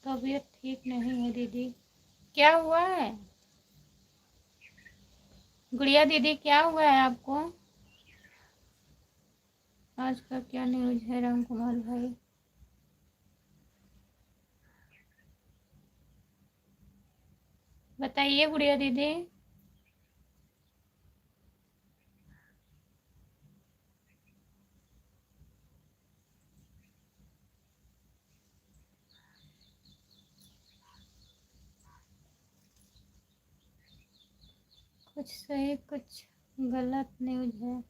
तबीयत ठीक नहीं है दीदी। क्या हुआ है गुड़िया दीदी, क्या हुआ है आपको? आज का क्या न्यूज़ है राम कुमार भाई? बताइए गुड़िया दीदी। कुछ सही कुछ गलत न्यूज़ है।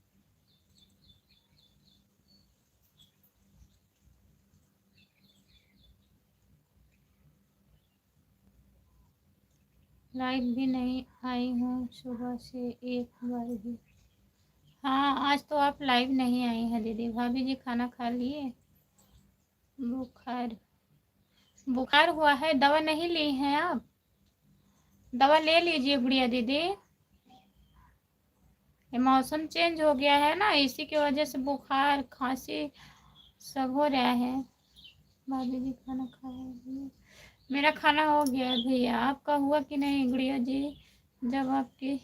लाइव भी नहीं आई हूँ सुबह से एक बार भी। हाँ, आज तो आप लाइव नहीं आई हैं दीदी। भाभी जी खाना खा लिए? बुखार बुखार हुआ है, दवा नहीं ली हैं आप? दवा ले लीजिए गुड़िया दीदी। ये मौसम चेंज हो गया है ना, इसी की वजह से बुखार खांसी सब हो रहा है। भाभी जी खाना खाया? मेरा खाना हो गया है भैया, आपका हुआ कि नहीं गुड़िया जी? जब आपकी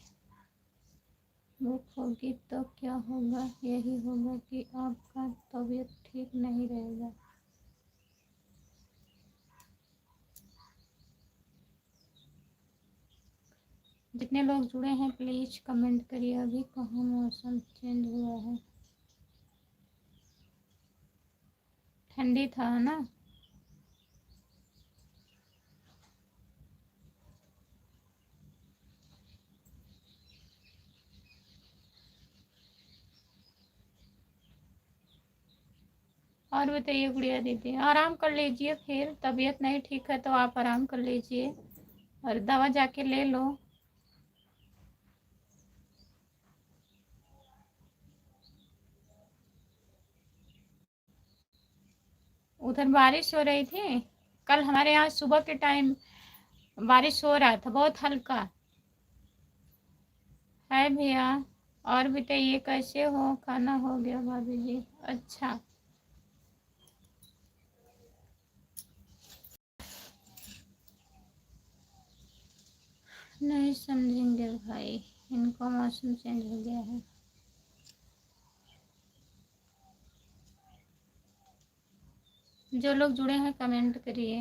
भूख होगी तो क्या होगा? यही होगा कि आपका तबीयत ठीक नहीं रहेगा। जितने लोग जुड़े हैं प्लीज कमेंट करिए। अभी कहाँ मौसम चेंज हुआ है? ठंडी था ना? और बताइए गुड़िया दीदी, आराम कर लीजिए। फिर तबीयत नहीं ठीक है तो आप आराम कर लीजिए और दवा जाके ले लो। उधर बारिश हो रही थी? कल हमारे यहाँ सुबह के टाइम बारिश हो रहा था, बहुत हल्का है भैया। और बताइए कैसे हो? खाना हो गया भाभी जी? अच्छा, नहीं समझेंगे भाई, इनको मौसम चेंज हो गया है। जो लोग जुड़े हैं कमेंट करिए।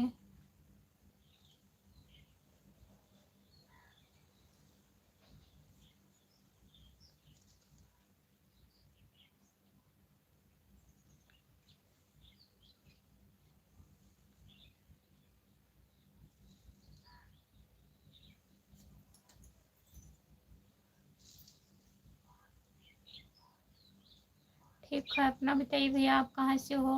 ठीक है, अपना बताइए भैया, आप कहाँ से हो?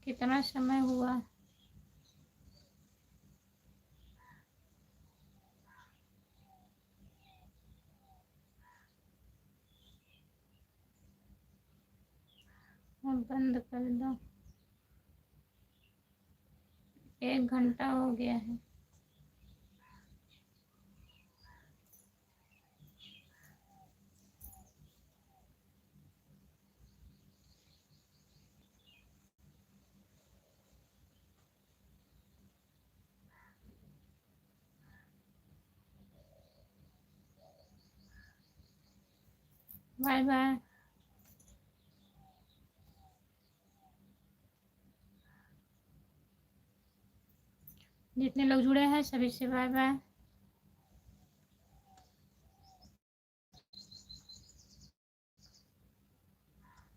कितना समय हुआ? अब बंद कर दो। 1 घंटा हो गया है। Bye bye. जितने लोग जुड़े हैं सभी से बाय बाय।